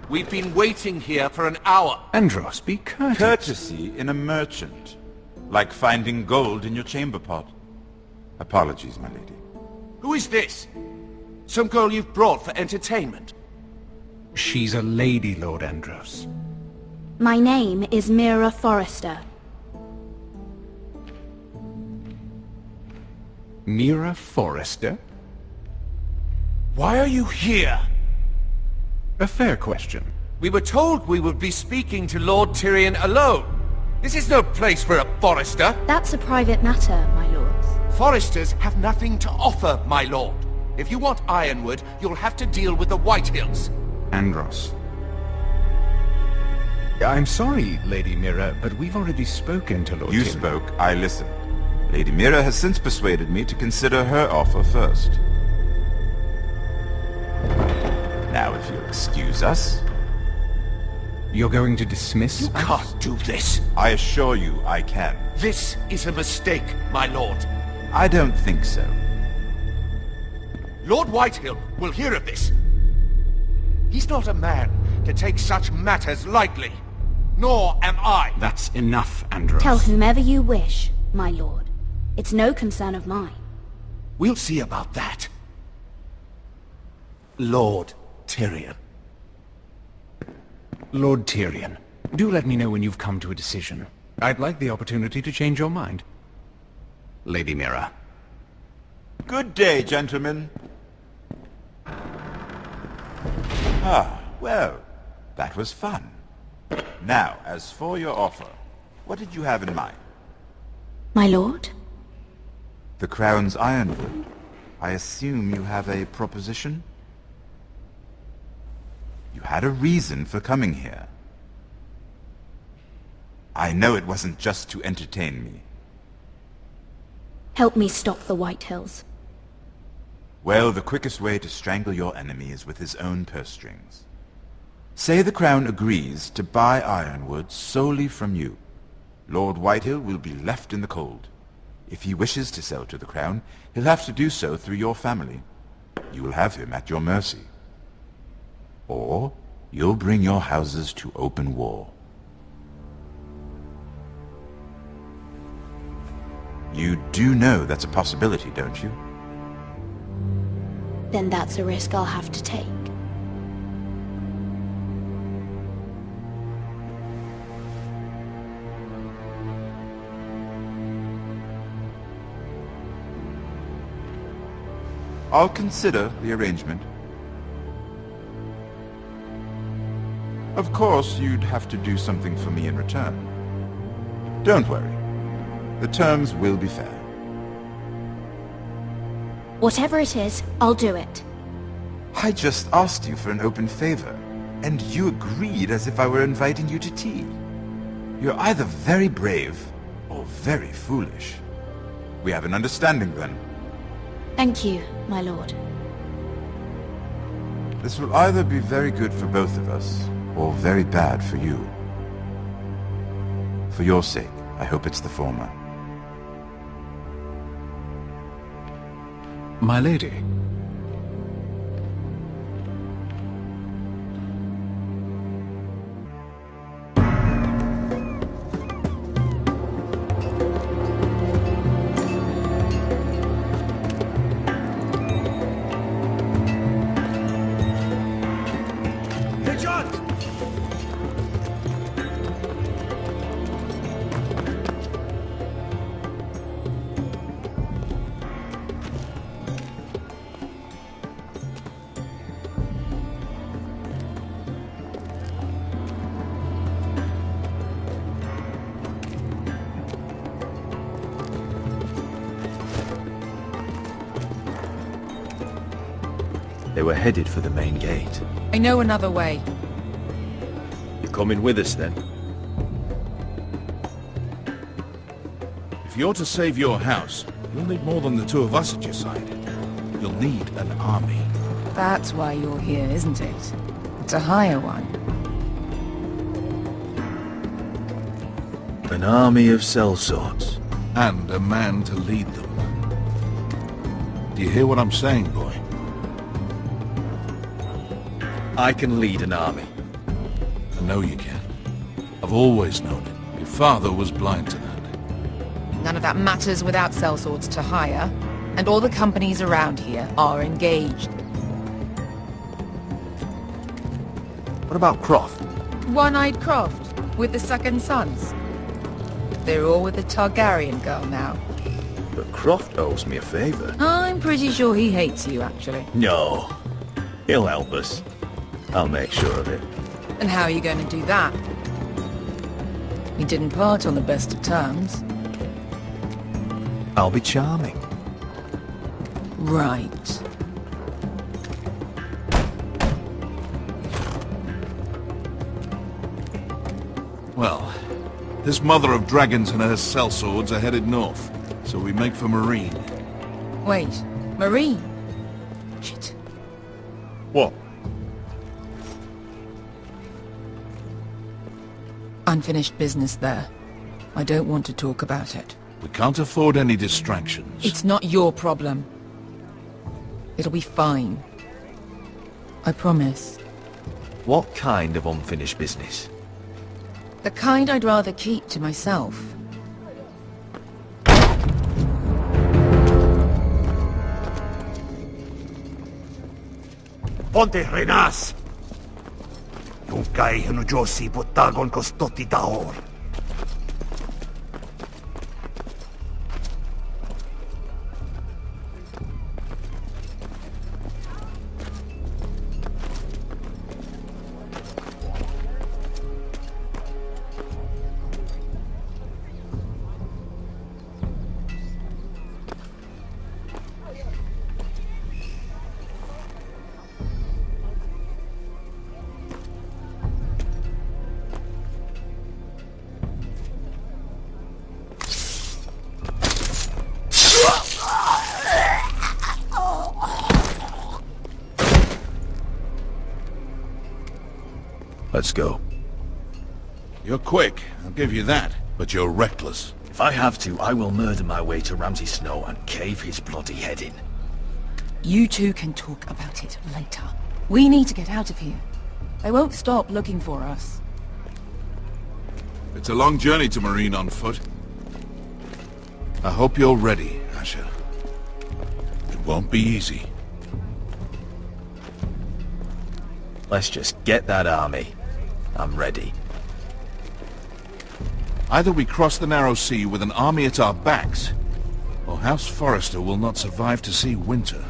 We've been waiting here for an hour. Andros, be courteous. Courtesy in a merchant. Like finding gold in your chamber pot. Apologies, my lady. Who is this? Some girl you've brought for entertainment? She's a lady, Lord Andros. My name is Mira Forrester. Mira Forrester? Why are you here? A fair question. We were told we would be speaking to Lord Tyrion alone. This is no place for a Forrester. That's a private matter, my lords. Forresters have nothing to offer, my lord. If you want Ironwood, you'll have to deal with the Whitehills. Andros. I'm sorry, Lady Mira, but we've already spoken to Lord You Tyrion. spoke, I listened. Lady Mira has since persuaded me to consider her offer first. Now, if you'll excuse us... You're going to dismiss You us? can't do this. I assure you I can. This is a mistake, my lord. I don't think so. Lord Whitehill will hear of this. He's not a man to take such matters lightly. Nor am I. That's enough, Andros. Tell whomever you wish, my lord. It's no concern of mine. We'll see about that. Lord Tyrion. Lord Tyrion, do let me know when you've come to a decision. I'd like the opportunity to change your mind. Lady Mira. Good day, gentlemen. Ah, well, that was fun. Now, as for your offer, what did you have in mind? My lord? The Crown's Ironwood. I assume you have a proposition? You had a reason for coming here. I know it wasn't just to entertain me. Help me stop the Whitehills. Well, the quickest way to strangle your enemy is with his own purse strings. Say the Crown agrees to buy Ironwood solely from you. Lord Whitehill will be left in the cold. If he wishes to sell to the Crown, he'll have to do so through your family. You will have him at your mercy. Or you'll bring your houses to open war. You do know that's a possibility, don't you? Then that's a risk I'll have to take. I'll consider the arrangement. Of course, you'd have to do something for me in return. Don't worry. The terms will be fair. Whatever it is, I'll do it. I just asked you for an open favor, and you agreed as if I were inviting you to tea. You're either very brave or very foolish. We have an understanding then. Thank you, my lord. This will either be very good for both of us, or very bad for you. For your sake, I hope it's the former. My lady. They were headed for the main gate. I know another way. You're coming with us then? If you're to save your house, you'll need more than the two of us at your side. You'll need an army. That's why you're here, isn't it? To hire one. An army of sellswords. And a man to lead them. Do you hear what I'm saying, boy? I can lead an army. I know you can. I've always known it. Your father was blind to that. None of that matters without sellswords to hire, and all the companies around here are engaged. What about Croft? One-Eyed Croft, with the second sons. They're all with the Targaryen girl now. But Croft owes me a favor. I'm pretty sure he hates you, actually. No. He'll help us. I'll make sure of it. And how are you going to do that? We didn't part on the best of terms. I'll be charming. Right. Well, this mother of dragons and her sellswords are headed north, so we make for Marine. Wait, Marine? Shit. What? Unfinished business there. I don't want to talk about it. We can't afford any distractions. It's not your problem. It'll be fine. I promise. What kind of unfinished business? The kind I'd rather keep to myself. Ponte renas! Yung kay Josi Potagon Kostoti Taor. Let's go. You're quick, I'll give you that, but you're reckless. If I have to, I will murder my way to Ramsay Snow and cave his bloody head in. You two can talk about it later. We need to get out of here. They won't stop looking for us. It's a long journey to Marine on foot. I hope you're ready, Asher. It won't be easy. Let's just get that army. I'm ready. Either we cross the narrow sea with an army at our backs, or House Forrester will not survive to see winter.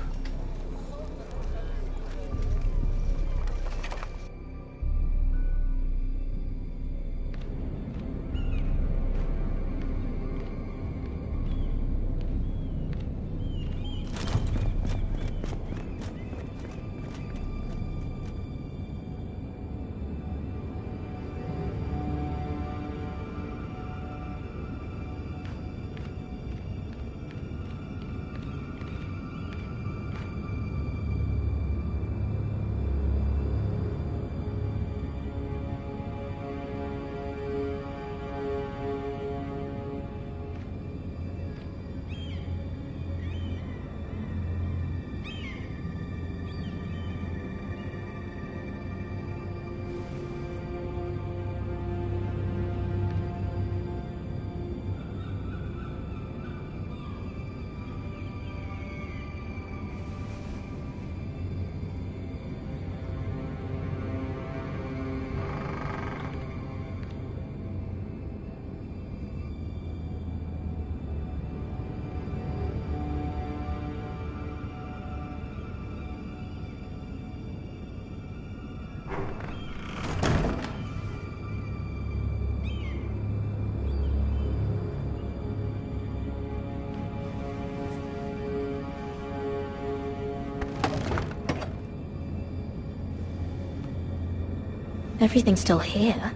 Everything's still here.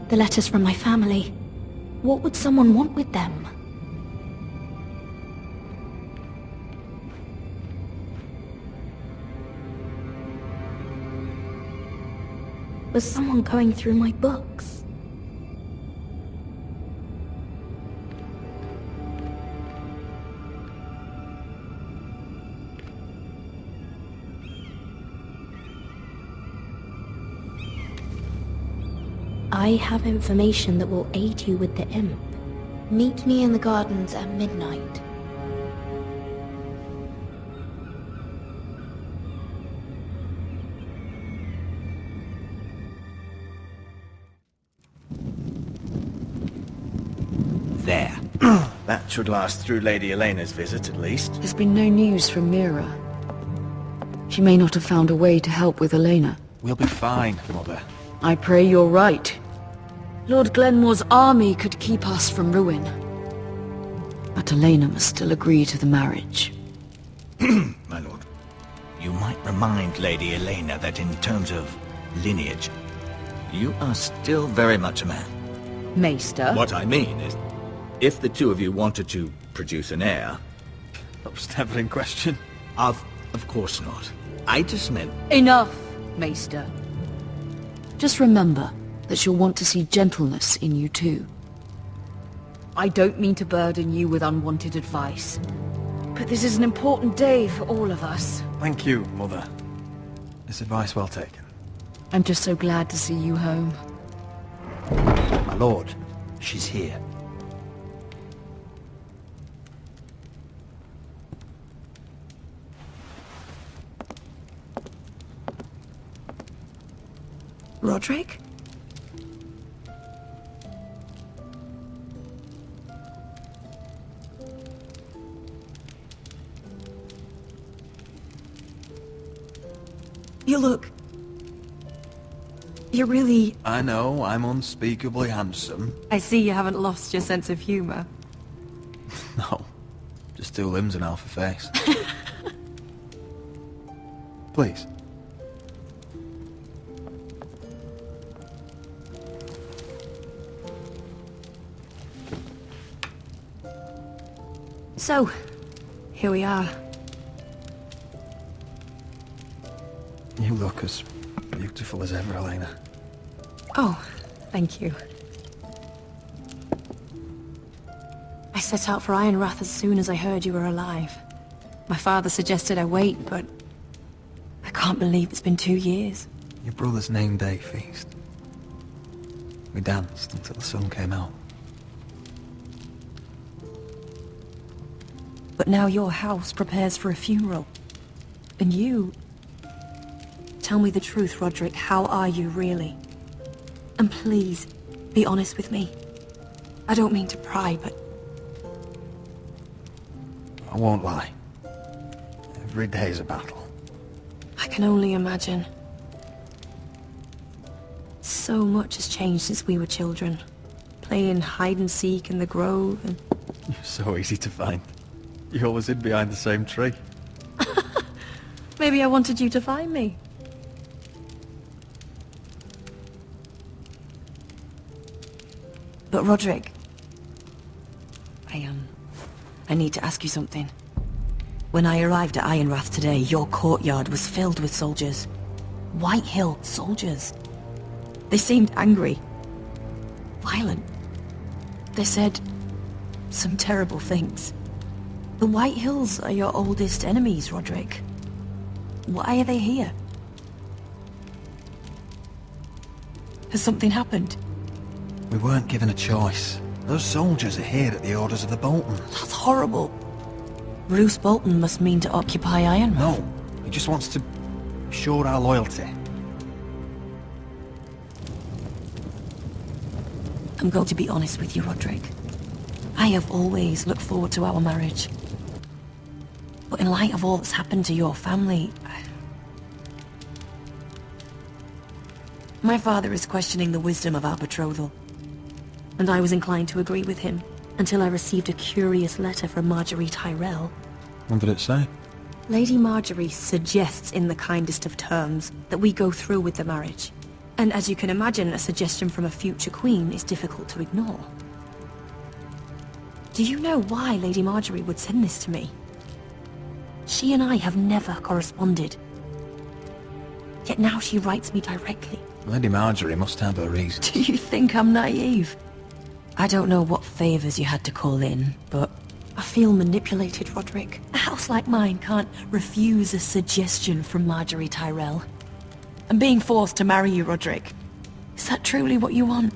The letters from my family. What would someone want with them? Was someone going through my books? I have information that will aid you with the imp. Meet me in the gardens at midnight. There. That should last through Lady Elena's visit, at least. There's been no news from Mira. She may not have found a way to help with Elena. We'll be fine, Mother. I pray you're right. Lord Glenmore's army could keep us from ruin. But Elena must still agree to the marriage. My lord, you might remind Lady Elena that in terms of lineage, you are still very much a man. Maester? What I mean is, if the two of you wanted to produce an heir... That was never in question. Of course not. I just meant... Enough, Maester. Just remember that she'll want to see gentleness in you too. I don't mean to burden you with unwanted advice, but this is an important day for all of us. Thank you, Mother. This advice well taken. I'm just so glad to see you home. My lord, she's here. Roderick? You look... You're really... I know, I'm unspeakably handsome. I see you haven't lost your sense of humor. No, just two limbs and half a face. Please. So, here we are. You look as beautiful as ever, Elena. Oh, thank you. I set out for Ironrath as soon as I heard you were alive. My father suggested I wait, but I can't believe it's been 2 years. Your brother's name day feast. We danced until the sun came out. But now your house prepares for a funeral. And you... Tell me the truth, Roderick. How are you, really? And please, be honest with me. I don't mean to pry, but... I won't lie. Every day's a battle. I can only imagine. So much has changed since we were children. Playing hide-and-seek in the grove and... You're so easy to find. You always hid behind the same tree. Maybe I wanted you to find me. But Roderick... I need to ask you something. When I arrived at Ironrath today, your courtyard was filled with soldiers. Whitehill soldiers. They seemed angry. Violent. They said some terrible things. The Whitehills are your oldest enemies, Roderick. Why are they here? Has something happened? We weren't given a choice. Those soldiers are here at the orders of the Boltons. That's horrible. Roose Bolton must mean to occupy Ironrath. No, he just wants to assure our loyalty. I'm going to be honest with you, Roderick. I have always looked forward to our marriage. But in light of all that's happened to your family... My father is questioning the wisdom of our betrothal. And I was inclined to agree with him, until I received a curious letter from Marjorie Tyrell. What did it say? Lady Marjorie suggests in the kindest of terms that we go through with the marriage. And as you can imagine, a suggestion from a future queen is difficult to ignore. Do you know why Lady Marjorie would send this to me? She and I have never corresponded. Yet now she writes me directly. Lady Marjorie must have her reasons. Do you think I'm naive? I don't know what favors you had to call in, but I feel manipulated, Roderick. A house like mine can't refuse a suggestion from Marjorie Tyrell. And being forced to marry you, Roderick, Is that truly what you want?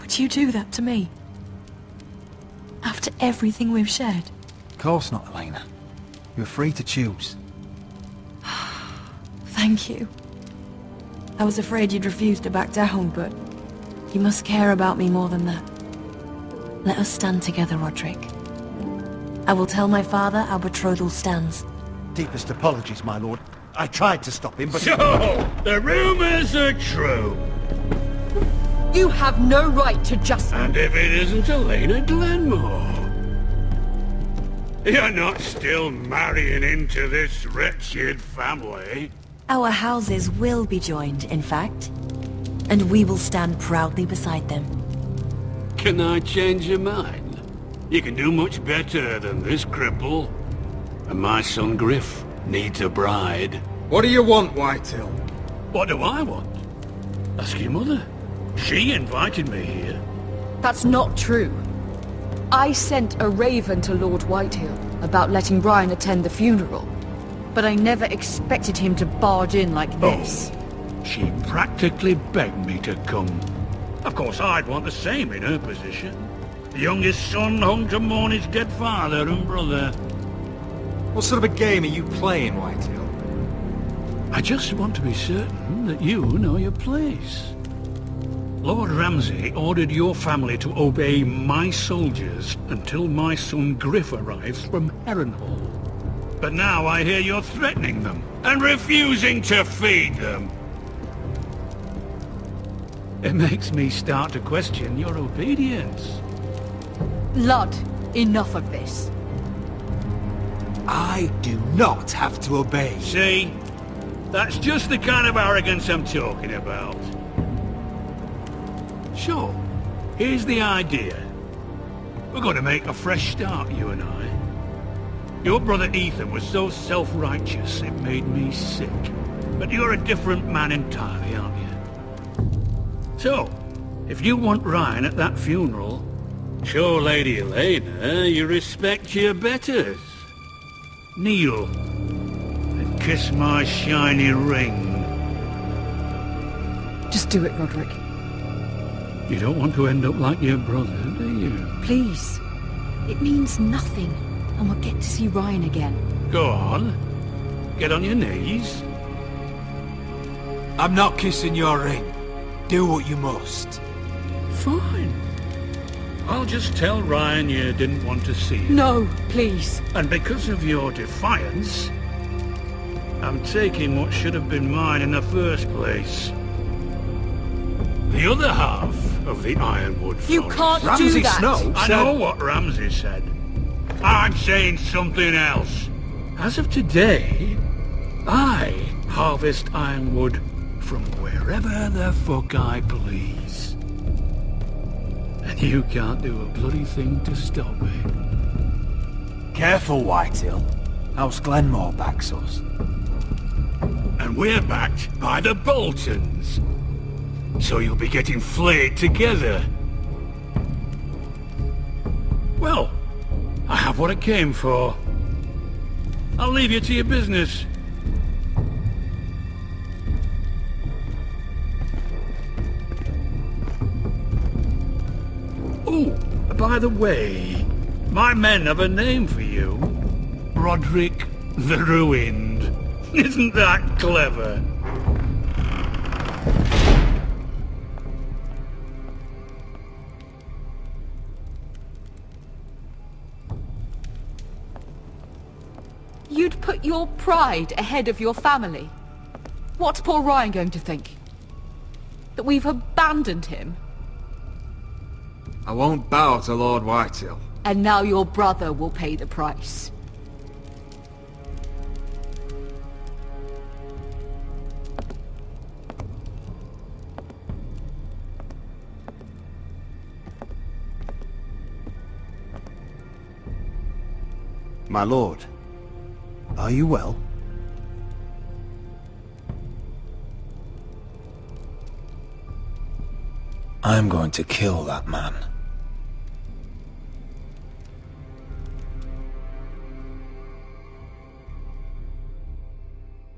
Would you do that to me? After everything we've shared? Of course not, Elena. You're free to choose. Thank you. I was afraid you'd refuse to back down, but you must care about me more than that. Let us stand together, Roderick. I will tell my father our betrothal stands. Deepest apologies, my lord. I tried to stop him, but... So, the rumors are true. You have no right to just... And if it isn't Elena Glenmore? You're not still marrying into this wretched family? Our houses will be joined, in fact. And we will stand proudly beside them. Can I change your mind? You can do much better than this cripple. And my son Griff needs a bride. What do you want, Whitehill? What do I want? Ask your mother. She invited me here. That's not true. I sent a raven to Lord Whitehill about letting Ryan attend the funeral. But I never expected him to barge in like this. Oh, she practically begged me to come. Of course, I'd want the same in her position. The youngest son home to mourn his dead father and brother. What sort of a game are you playing, Whitehill? I just want to be certain that you know your place. Lord Ramsay ordered your family to obey my soldiers until my son Griff arrives from Harrenhal. But now I hear you're threatening them and refusing to feed them. It makes me start to question your obedience. Lud, enough of this. I do not have to obey. See? That's just the kind of arrogance I'm talking about. Sure, here's the idea. We're going to make a fresh start, you and I. Your brother Ethan was so self-righteous it made me sick. But you're a different man entirely, aren't you? So, if you want Ryan at that funeral, show Lady Elena you respect your betters. Kneel and kiss my shiny ring. Just do it, Roderick. You don't want to end up like your brother, do you? Please. It means nothing, and we'll get to see Ryan again. Go on. Get on your knees. I'm not kissing your ring. Do what you must. Fine. I'll just tell Ryan you didn't want to see him. No, please. And because of your defiance, I'm taking what should have been mine in the first place. The other half of the Ironwood Forest. You can't Ramsay do that. Snow I know what Ramsay said. I'm saying something else. As of today, I harvest ironwood from wherever the fuck I please. And you can't do a bloody thing to stop me. Careful, Whitehill. House Glenmore backs us. And we're backed by the Boltons. So you'll be getting flayed together. Well, I have what I came for. I'll leave you to your business. Oh, by the way, my men have a name for you. Roderick the Ruined. Isn't that clever? You'd put your pride ahead of your family. What's poor Ryan going to think? That we've abandoned him? I won't bow to Lord Whitehill. And now your brother will pay the price. My lord, are you well? I'm going to kill that man.